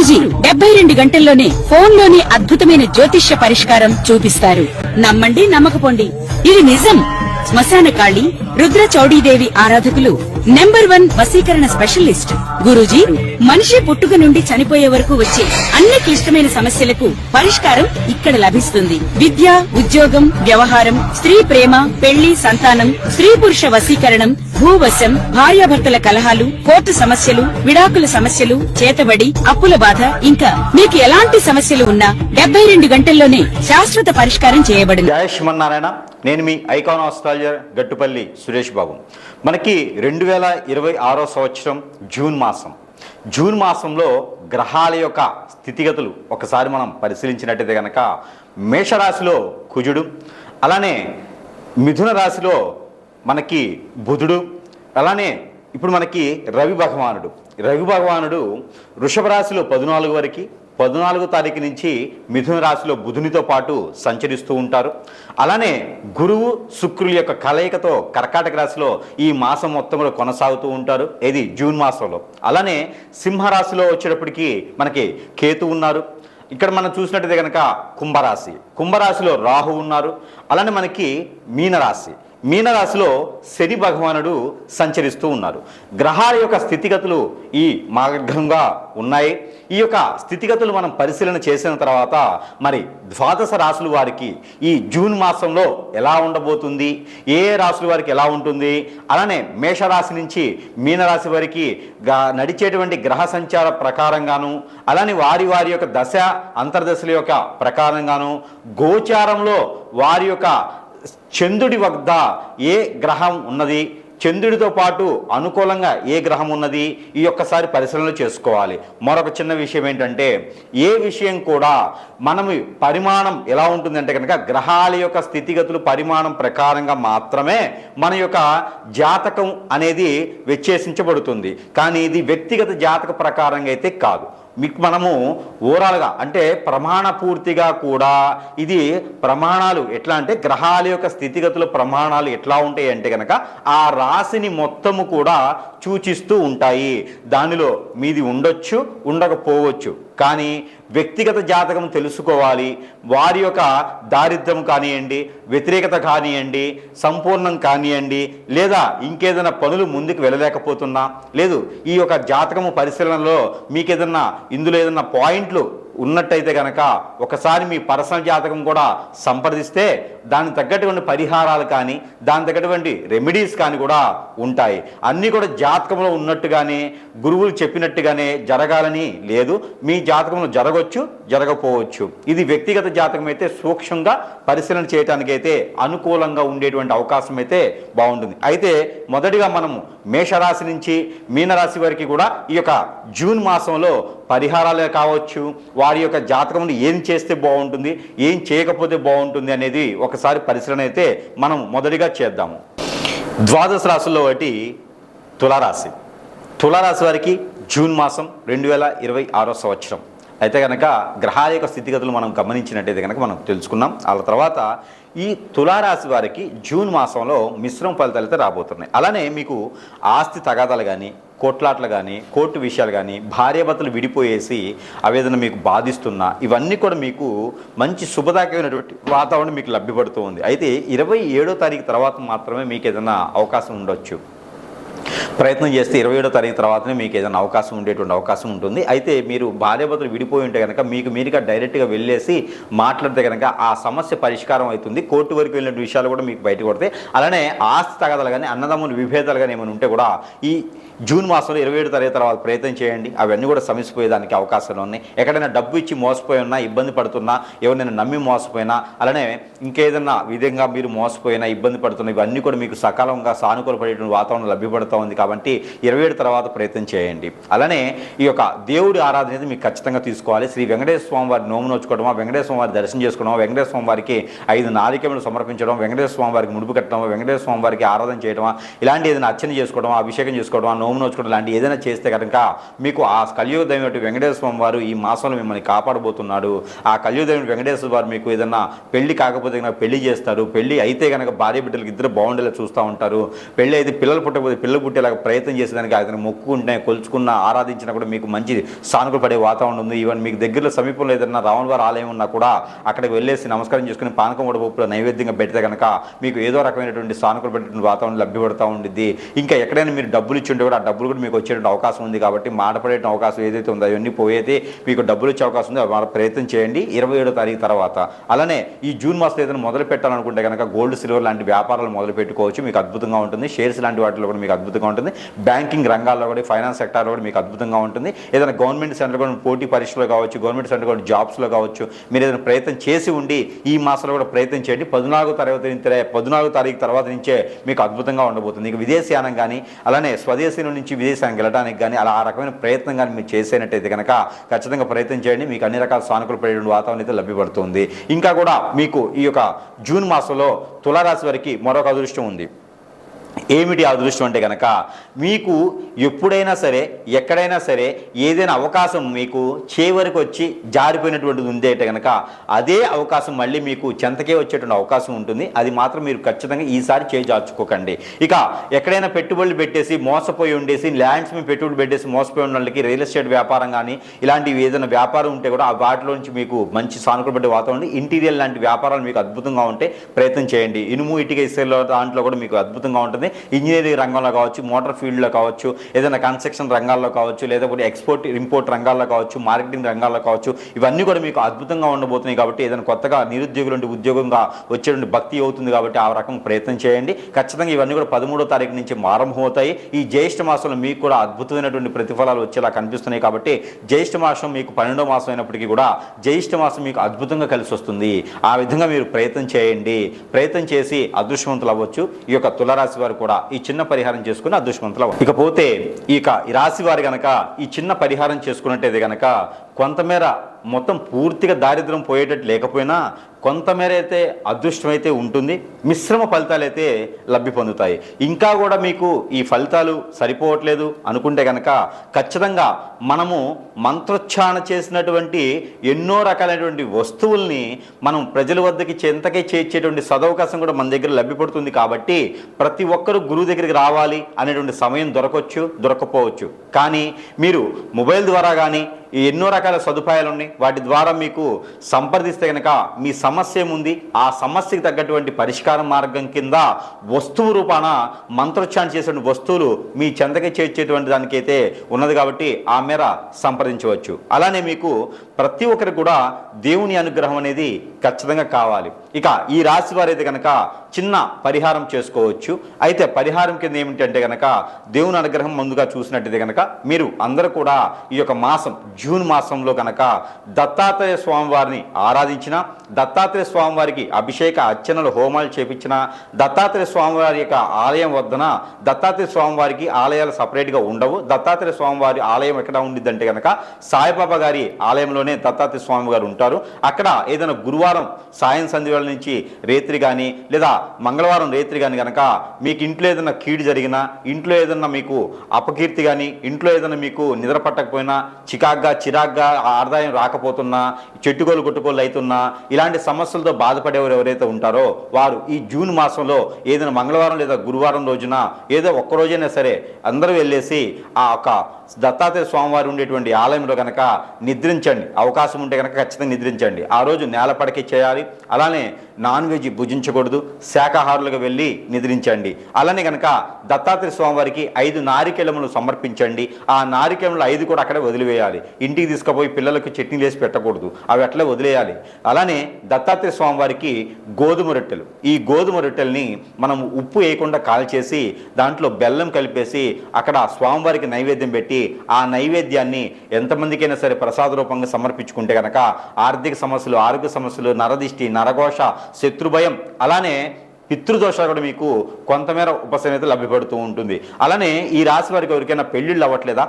గురూజీ 72 గంటల్లోనే ఫోన్లోని అద్భుతమైన జ్యోతిష్య పరిష్కారం చూపిస్తారు. నమ్మండి, నమ్మకపోండి, ఇది నిజం. శ్మశాన కాళి రుద్ర చౌడీదేవి ఆరాధకులు నంబర్ 1 వశీకరణ స్పెషలిస్ట్. గురూజీ మనిషి పుట్టుక నుండి చనిపోయే వరకు వచ్చే అన్ని క్లిష్టమైన సమస్యలకు పరిష్కారం ఇక్కడ లభిస్తుంది. విద్య, ఉద్యోగం, వ్యవహారం, స్త్రీ ప్రేమ, పెళ్లి, సంతానం, స్త్రీ పురుష వశీకరణం, భూవశం, భార్యాభర్తల కలహాలు, కోర్టు సమస్యలు, విడాకుల సమస్యలు, చేతబడి, అప్పుల బాధ, ఇంకా మీకు ఎలాంటి సమస్యలు ఉన్నా 72 గంటల్లోనే శాశ్వత పరిష్కారం చేయబడింది. జయ శ్రీమన్నారాయణ. నేను మీ ఐకాన్ ఆస్ట్రాలజర్ గట్టుపల్లి సురేష్ బాబు. మనకి 2026 సంవత్సరం జూన్ మాసంలో గ్రహాల యొక్క స్థితిగతులు ఒకసారి మనం పరిశీలించినట్టయితే కనుక మేషరాశిలో కుజుడు, అలానే మిథున రాశిలో మనకి బుధుడు, అలానే ఇప్పుడు మనకి రవి భగవానుడు వృషభ రాశిలో 14 వరకు, 14వ తారీఖు నుంచి మిథున రాశిలో బుధునితో పాటు సంచరిస్తూ ఉంటారు. అలానే గురువు శుక్రుల యొక్క కలయికతో కర్కాటక రాశిలో ఈ మాసం మొత్తంలో కొనసాగుతూ ఉంటారు, ఇది జూన్ మాసంలో. అలానే సింహరాశిలో వచ్చేటప్పటికి మనకి కేతు ఉన్నారు. ఇక్కడ మనం చూసినట్టయితే కనుక కుంభరాశిలో రాహు ఉన్నారు. అలానే మనకి మీనరాశిలో శని భగవానుడు సంచరిస్తూ ఉన్నారు. గ్రహాల యొక్క స్థితిగతులు ఈ మార్గంగా ఉన్నాయి. ఈ యొక్క స్థితిగతులు మనం పరిశీలన చేసిన తర్వాత మరి ద్వాదశ రాశుల వారికి ఈ జూన్ మాసంలో ఎలా ఉండబోతుంది, ఏ రాశుల వారికి ఎలా ఉంటుంది, అలానే మేషరాశి నుంచి మీనరాశి వారికి నడిచేటువంటి గ్రహ సంచార ప్రకారంగాను, అలానే వారి యొక్క దశ అంతర్దశల యొక్క ప్రకారంగాను, గోచారంలో వారి యొక్క చంద్రుడి వద్ద ఏ గ్రహం ఉన్నది, చంద్రుడితో పాటు అనుకూలంగా ఏ గ్రహం ఉన్నది, ఈ ఒక్కసారి పరిశీలన చేసుకోవాలి. మరొక చిన్న విషయం ఏంటంటే, ఏ విషయం కూడా మనం పరిమాణం ఎలా ఉంటుందంటే కనుక గ్రహాల యొక్క స్థితిగతులు పరిమాణం ప్రకారంగా మాత్రమే మన యొక్క జాతకం అనేది విశ్లేషించబడుతుంది. కానీ ఇది వ్యక్తిగత జాతక ప్రకారంగా అయితే కాదు. మీకు మనము ఓవరాల్గా అంటే ప్రమాణ పూర్తిగా కూడా ఇది ప్రమాణాలు ఎట్లా అంటే గ్రహాల యొక్క స్థితిగతుల ప్రమాణాలు ఎట్లా ఉంటాయి అంటే కనుక ఆ రాశిని మొత్తము కూడా సూచిస్తూ ఉంటాయి. దానిలో మీది ఉండొచ్చు, ఉండకపోవచ్చు, కానీ వ్యక్తిగత జాతకం తెలుసుకోవాలి. వారి యొక్క దారిద్ర్యం కానివ్వండి, వ్యతిరేకత కానివ్వండి, సంపూర్ణం కానివ్వండి, లేదా ఇంకేదైనా పనులు ముందుకు వెళ్ళలేకపోతున్నా, లేదు ఈ యొక్క జాతకము పరిశీలనలో మీకు ఇందులో ఏదైనా పాయింట్లు ఉన్నట్టయితే కనుక ఒకసారి మీ పర్సనల్ జాతకం కూడా సంప్రదిస్తే దానికి తగ్గటువంటి పరిహారాలు కానీ దానికి తగ్గటువంటి రెమెడీస్ కానీ కూడా ఉంటాయి. అన్నీ కూడా జాతకంలో ఉన్నట్టుగానే గురువులు చెప్పినట్టుగానే జరగాలని లేదు. మీ జాతకంలో జరగవచ్చు, జరగకపోవచ్చు. ఇది వ్యక్తిగత జాతకం అయితే సూక్ష్మంగా పరిశీలన చేయడానికి అయితే అనుకూలంగా ఉండేటువంటి అవకాశం అయితే బాగుంటుంది. అయితే మొదటిగా మనము మేషరాశి నుంచి మీనరాశి వరకు కూడా ఈ యొక్క జూన్ మాసంలో పరిహారాలే కావచ్చు, వారి యొక్క జాతకంలో ఏం చేస్తే బాగుంటుంది, ఏం చేయకపోతే బాగుంటుంది అనేది ఒకసారి పరిశీలన అయితే మనం మొదటిగా చేద్దాము. ద్వాదశ రాశుల్లో ఒకటి తులారాశి వారికి జూన్ మాసం 2026 సంవత్సరం అయితే కనుక గ్రహాల యొక్క స్థితిగతులు మనం గమనించినట్టయితే కనుక మనం తెలుసుకున్నాం. ఆ తర్వాత ఈ తులారాశి వారికి జూన్ మాసంలో మిశ్రమ ఫలితాలు అయితే రాబోతున్నాయి. అలానే మీకు ఆస్తి తగాదాలు కానీ, కోట్లాట్లు కానీ, కోర్టు విషయాలు కానీ, భార్యాభర్తలు విడిపోయేసి అవేదన మీకు బాధిస్తున్నా ఇవన్నీ కూడా మీకు మంచి శుభదాయకమైనటువంటి వాతావరణం మీకు లభ్యపడుతూ ఉంది. అయితే 27వ తారీఖు తర్వాత మాత్రమే మీకు ఏదైనా అవకాశం ఉండొచ్చు. ప్రయత్నం చేస్తే 27వ తారీఖు తర్వాతనే మీకు ఏదైనా అవకాశం ఉండేటువంటి అవకాశం ఉంటుంది. అయితే మీరు భార్యాభర్తలు విడిపోయి ఉంటే కనుక మీరుగా డైరెక్ట్గా వెళ్ళేసి మాట్లాడితే కనుక ఆ సమస్య పరిష్కారం అవుతుంది. కోర్టు వరకు వెళ్ళిన విషయాలు కూడా మీకు బయటకు పడతాయి. అలానే ఆస్తి తగాదాలు కానీ, అన్నదమ్ముల విభేదాలు కానీ ఏమైనా ఉంటే కూడా ఈ జూన్ మాసంలో 27వ తారీఖు తర్వాత ప్రయత్నం చేయండి. అవన్నీ కూడా సమసిపోయేదానికి అవకాశాలు ఉన్నాయి. ఎక్కడైనా డబ్బు ఇచ్చి మోసపోయి ఉన్నా, ఇబ్బంది పడుతున్నా, ఎవరైనా నమ్మి మోసపోయినా, అలానే ఇంకేదన్నా విధంగా మీరు మోసపోయినా, ఇబ్బంది పడుతున్నా, ఇవన్నీ కూడా మీకు సకాలంగా సానుకూల పడేటువంటి వాతావరణం లభ్యపడుతూ ఉంది. కాబట్టి 27 తర్వాత ప్రయత్నం చేయండి. అలానే ఈ యొక్క దేవుడి ఆరాధన అనేది మీకు ఖచ్చితంగా తీసుకోవాలి. శ్రీ వెంకటేశ్వర స్వామి వారి నోము నోచుకోవడమా, వెంకటేశ్వర స్వామి వారి దర్శనం చేసుకోవడమా, వెంకటేశ్వర స్వామి వారికి 5 నారికేళలు సమర్పించడం, వెంకటేశ్వర స్వామి వారికి ముడుపు కట్టడమా, వెంకటేశ్వర స్వామి వారికి ఆరాధన చేయడమా, ఇలాంటి ఏదైనా అర్చన చేసుకోవడమా, అభిషేకం చేసుకోవడమా, నోము నోచుకోవడం లాంటి ఏదైనా చేస్తే కనుక మీకు ఆ కలియుగ దైవం వెంకటేశ్వర స్వామి వారు ఈ మాసంలో మిమ్మల్ని కాపాడబోతున్నాడు. ఆ కలియుగ దైవం వెంకటేశ్వర వారు మీకు ఏదైనా పెళ్లి కాకపోతే కనుక పెళ్లి చేస్తారు. పెళ్లి అయితే కనుక భార్య బిడ్డలకు ఇద్దరు బాగుండేలా చూస్తూ ఉంటారు. పెళ్లి అయితే పిల్లలు పుట్టకపోతే పిల్లలు పుట్టేలాగా ప్రయత్నం చేసేదానికి ఆయన మొక్కుకుంటే కొలుచుకున్న ఆరాధించినా కూడా మీకు మంచి సానుకూల పడే వాతావరణం ఉంది. ఈవెన్ మీకు దగ్గరలో సమీపంలో ఏదైనా రావణ వారి ఆలయం ఉన్నా కూడా అక్కడికి వెళ్ళేసి నమస్కారం చేసుకుని పానకం వడపప్పులు నైవేద్యంగా పెడితే కనుక మీకు ఏదో రకమైనటువంటి సానుకూల పడేటువంటి వాతావరణం లభ్యపడుతూ ఉండిద్ది. ఇంకా ఎక్కడైనా మీరు డబ్బులు ఇచ్చి ఉంటే కూడా ఆ డబ్బులు కూడా మీకు వచ్చేటువంటి అవకాశం ఉంది. కాబట్టి మాట పడే అవకాశం ఏదైతే ఉందో అవన్నీ పోయేది మీకు డబ్బులు వచ్చే అవకాశం ఉంది. వాళ్ళ ప్రయత్నం చేయండి 27వ తారీఖు తర్వాత. అలానే ఈ జూన్ మాసంలో ఏదైనా మొదలు పెట్టాలనుకుంటే కనుక గోల్డ్ సిల్వర్ లాంటి వ్యాపారాలు మొదలు పెట్టుకోవచ్చు. మీకు అద్భుతంగా ఉంటుంది. షేర్స్ లాంటి వాటిలో కూడా మీకు అద్భుతంగా ఉంటుంది. బ్యాంకింగ్ రంగాల్లో కూడా ఫైనాన్స్ సెక్టార్లో కూడా మీకు అద్భుతంగా ఉంటుంది. ఏదైనా గవర్నమెంట్ సెంటర్ కూడా పోటీ పరీక్షలో కావచ్చు, గవర్నమెంట్ సెంటర్ కూడా జాబ్స్లో కావచ్చు, మీరు ఏదైనా ప్రయత్నం చేసి ఉండి ఈ మాసంలో కూడా ప్రయత్నం చేయండి. 14వ తారీఖు తర్వాత నుంచే మీకు అద్భుతంగా ఉండబోతుంది. ఇక విదేశీయానం కానీ అలానే స్వదేశీ నుంచి విదేశానికి వెళ్ళడానికి కానీ అలా ఆ రకమైన ప్రయత్నం కానీ మీరు చేసేనట్టయితే కనుక ఖచ్చితంగా ప్రయత్నం చేయండి. మీకు అన్ని రకాల సానుకూల పడే వాతావరణం అయితే లభ్యపడుతుంది. ఇంకా కూడా మీకు ఈ యొక్క జూన్ మాసంలో తులారాశి వారికి మరొక అదృష్టం ఉంది. ఏమిటి అదృష్టం అంటే కనుక మీకు ఎప్పుడైనా సరే ఎక్కడైనా సరే ఏదైనా అవకాశం మీకు చివరికి వచ్చి జారిపోయినటువంటిది ఉంది అంటే కనుక అదే అవకాశం మళ్ళీ మీకు చెంతకే వచ్చేటువంటి అవకాశం ఉంటుంది. అది మాత్రం మీరు ఖచ్చితంగా ఈసారి చేజార్చుకోకండి. ఇక ఎక్కడైనా పెట్టుబడులు పెట్టేసి మోసపోయి ఉండేసి ల్యాండ్స్ మీద పెట్టుబడులు పెట్టేసి మోసపోయి ఉన్న వాళ్ళకి రియల్ ఎస్టేట్ వ్యాపారం కానీ ఇలాంటివి ఏదైనా వ్యాపారం ఉంటే కూడా ఆ వాటిలో నుంచి మీకు మంచి సానుకూల పడే వాతావరణం, ఇంటీరియర్ లాంటి వ్యాపారాలు మీకు అద్భుతంగా ఉంటే ప్రయత్నం చేయండి. ఇనుము ఇటుక ఇసుకలో దాంట్లో కూడా మీకు అద్భుతంగా ఉంటుంది. ఇంజనీరింగ్ రంగంలో కావచ్చు, మోటార్ ఫీల్డ్లో కావచ్చు, ఏదైనా కన్స్ట్రక్షన్ రంగాల్లో కావచ్చు, లేకపోతే ఎక్స్పోర్ట్ ఇంపోర్ట్ రంగాల్లో కావచ్చు, మార్కెటింగ్ రంగాల్లో కావచ్చు, ఇవన్నీ కూడా మీకు అద్భుతంగా ఉండబోతున్నాయి. కాబట్టి ఏదైనా కొత్తగా నిరుద్యోగులు నుండి ఉద్యోగంగా వచ్చేటువంటి భక్తి అవుతుంది. కాబట్టి ఆ రకం ప్రయత్నం చేయండి. ఖచ్చితంగా ఇవన్నీ కూడా 13వ తారీఖు నుంచి ప్రారంభమవుతాయి. ఈ జ్యేష్ఠ మాసంలో మీకు కూడా అద్భుతమైనటువంటి ప్రతిఫలాలు వచ్చేలా కనిపిస్తున్నాయి. కాబట్టి జ్యేష్ఠ మాసం మీకు 12వ మాసం అయినప్పటికీ కూడా జ్యేష్ఠ మాసం మీకు అద్భుతంగా కలిసి వస్తుంది. ఆ విధంగా మీరు ప్రయత్నం చేయండి. ప్రయత్నం చేసి అదృష్టవంతులు అవ్వచ్చు. ఈ యొక్క తులారాశి వారు కూడా ఈ చిన్న పరిహారం చేసుకుని అదృష్టవంతులు అవ్వచ్చు. ఇకపోతే ఈ రాశి వారు గనక ఈ చిన్న పరిహారం చేసుకున్నట్టయితే గనక కొంతమేర మొత్తం పూర్తిగా దారిద్ర్యం పోయేటట్టు లేకపోయినా కొంతమేర అయితే అదృష్టం అయితే ఉంటుంది. మిశ్రమ ఫలితాలు అయితే లబ్ధి పొందుతాయి. ఇంకా కూడా మీకు ఈ ఫలితాలు సరిపోవట్లేదు అనుకుంటే కనుక ఖచ్చితంగా మనము మంత్రోచ్చారణ చేసినటువంటి ఎన్నో రకాలైనటువంటి వస్తువుల్ని మనం ప్రజల వద్దకి చెంతకే చేర్చేటువంటి సదవకాశం కూడా మన దగ్గర లభ్యపడుతుంది. కాబట్టి ప్రతి ఒక్కరూ గురువు దగ్గరికి రావాలి అనేటువంటి సమయం దొరకపోవచ్చు. కానీ మీరు మొబైల్ ద్వారా కానీ ఎన్నో రకాల సదుపాయాలు ఉన్నాయి. వాటి ద్వారా మీకు సంప్రదిస్తే కనుక మీ సమస్య ఏముంది ఆ సమస్యకి తగ్గటువంటి పరిష్కార మార్గం కింద వస్తువు రూపాన మంత్రోచ్చారణ చేసిన వస్తువులు మీ చెంతకి చేర్చేటువంటి దానికైతే ఉన్నది. కాబట్టి ఆ మేర సంప్రదించవచ్చు. అలానే మీకు ప్రతి ఒక్కరికి కూడా దేవుని అనుగ్రహం అనేది ఖచ్చితంగా కావాలి. ఇక ఈ రాశి వారైతే కనుక చిన్న పరిహారం చేసుకోవచ్చు. అయితే పరిహారం కింద ఏమిటంటే కనుక దేవుని అనుగ్రహం ముందుగా చూసినట్టయితే కనుక మీరు అందరూ కూడా ఈ యొక్క మాసం జూన్ మాసంలో కనుక దత్తాత్రేయ స్వామి వారిని ఆరాధించిన, దత్తాత్రేయ స్వామి వారికి అభిషేక అర్చనలు హోమాలు చేపించిన, దత్తాత్రేయ స్వామి వారి యొక్క ఆలయం వద్దన దత్తాత్రేయ స్వామి వారికి ఆలయాలు సపరేట్గా ఉండవు. దత్తాత్రేయ స్వామి వారి ఆలయం ఎక్కడ ఉండిద్దంటే కనుక సాయిబాబా గారి ఆలయంలోనే దత్తాత్రేయ స్వామి గారు ఉంటారు. అక్కడ ఏదైనా గురువారం సాయం సంధ్య నుంచి రేత్రి కానీ లేదా మంగళవారం రేత్రి కానీ కనుక మీకు ఇంట్లో ఏదైనా కీడు జరిగినా, ఇంట్లో ఏదైనా మీకు అపకీర్తి కానీ, ఇంట్లో ఏదైనా మీకు నిద్ర పట్టకపోయినా, చిరాగ్గా ఆదాయం రాకపోతున్నా, చెట్టుకోలు కొట్టుకోలు అవుతున్నా, ఇలాంటి సమస్యలతో బాధపడేవారు ఎవరైతే ఉంటారో వారు ఈ జూన్ మాసంలో ఏదైనా మంగళవారం లేదా గురువారం రోజున ఏదో ఒక్కరోజైనా సరే అందరూ వెళ్ళేసి ఆ ఒక దత్తాత్రేయ స్వామివారు ఉండేటువంటి ఆలయంలో కనుక నిద్రించండి. అవకాశం ఉంటే కనుక ఖచ్చితంగా నిద్రించండి. ఆ రోజు నేలపడకి చేయాలి. అలానే నాన్ వెజ్ భుజించకూడదు. శాకాహారులుగా వెళ్ళి నిద్రించండి. అలానే కనుక దత్తాత్రేయ స్వామివారికి 5 నారికేళములు సమర్పించండి. ఆ నారికేళములు 5 కూడా అక్కడే వదిలివేయాలి. ఇంటికి తీసుకుపోయి పిల్లలకు చట్నీలు వేసి పెట్టకూడదు. అవి అట్లే వదిలేయాలి. అలానే దత్తాత్రేయ స్వామివారికి గోధుమ రొట్టెలు, ఈ గోధుమ రొట్టెల్ని మనం ఉప్పు వేయకుండా కాల్చేసి దాంట్లో బెల్లం కలిపేసి అక్కడ స్వామివారికి నైవేద్యం పెట్టి ఆ నైవేద్యాన్ని ఎంతమందికైనా సరే ప్రసాద రూపంగా సమర్పించుకుంటే కనుక ఆర్థిక సమస్యలు, ఆరోగ్య సమస్యలు, నరదిష్టి, నరఘోష, శత్రుభయం, అలానే పితృదోషాలు కూడా మీకు కొంతమేర ఉపశమనత లభ్యపడుతూ ఉంటుంది. అలానే ఈ రాశి వారికి ఎవరికైనా పెళ్ళిళ్ళు అవ్వట్లేదా?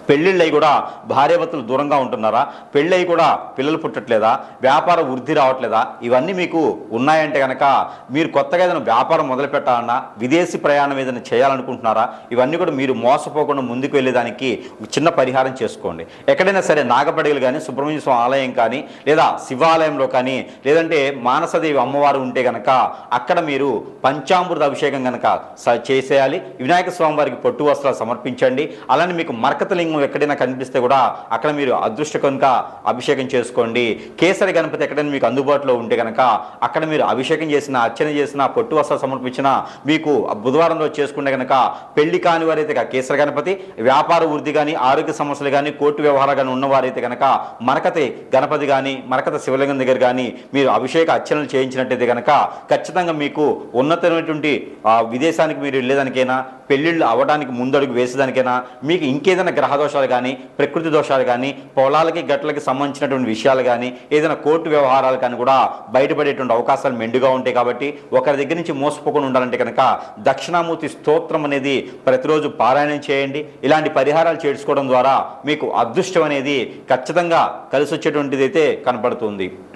పెళ్ళిళ్ళయి కూడా భార్యాభర్తలు దూరంగా ఉంటున్నారా, పెళ్ళయి కూడా పిల్లలు పుట్టట్లేదా, వ్యాపార వృద్ధి రావట్లేదా, ఇవన్నీ మీకు ఉన్నాయంటే కనుక మీరు కొత్తగా ఏదైనా వ్యాపారం మొదలు పెట్టాలన్నా, విదేశీ ప్రయాణం ఏదైనా చేయాలనుకుంటున్నారా, ఇవన్నీ కూడా మీరు మోసపోకుండా ముందుకు వెళ్ళేదానికి ఒక చిన్న పరిహారం చేసుకోండి. ఎక్కడైనా సరే నాగపడిగలు కానీ, సుబ్రహ్మణ్య స్వామి ఆలయం కానీ, లేదా శివాలయంలో కానీ, లేదంటే మానసదేవి అమ్మవారు ఉంటే కనుక అక్కడ మీరు పంచామృత అభిషేకం కనుక చేసేయాలి. వినాయక స్వామి వారికి పొట్టు వస్త్రాలు సమర్పించండి. అలానే మీకు మరకతలింగం ఎక్కడైనా కనిపిస్తే కూడా అక్కడ మీరు అదృష్ట కనుక అభిషేకం చేసుకోండి. కేసరి గణపతి ఎక్కడైనా మీకు అందుబాటులో ఉంటే కనుక అక్కడ మీరు అభిషేకం చేసిన, అర్చన చేసిన, పొట్టు వస్త్రాలు సమర్పించిన, మీకు బుధవారం రోజు చేసుకుంటే కనుక పెళ్లి కాని వారైతే కేసరి గణపతి, వ్యాపార వృద్ధి కానీ, ఆరోగ్య సమస్యలు కానీ, కోర్టు వ్యవహారాలు కానీ ఉన్నవారైతే కనుక మరకతి గణపతి కానీ, మరకత శివలింగం దగ్గర కానీ మీరు అభిషేక అర్చనలు చేయించినట్టయితే కనుక ఖచ్చితంగా మీకు ఉన్నతమైనటువంటి విదేశానికి మీరు వెళ్ళేదానికైనా, పెళ్లిళ్ళు అవ్వడానికి ముందడుగు వేసేదానికైనా, మీకు ఇంకేదైనా గ్రహ దోషాలు కానీ, ప్రకృతి దోషాలు కానీ, పొలాలకి గట్లకి సంబంధించినటువంటి విషయాలు కానీ, ఏదైనా కోర్టు వ్యవహారాలు కానీ కూడా బయటపడేటువంటి అవకాశాలు మెండుగా ఉంటాయి. కాబట్టి ఒకరి దగ్గర నుంచి మోసపోకుండా ఉండాలంటే కనుక దక్షిణామూర్తి స్తోత్రం అనేది ప్రతిరోజు పారాయణం చేయండి. ఇలాంటి పరిహారాలు చేసుకోవడం ద్వారా మీకు అదృష్టం అనేది ఖచ్చితంగా కలిసి వచ్చేటువంటిది అయితే కనపడుతుంది.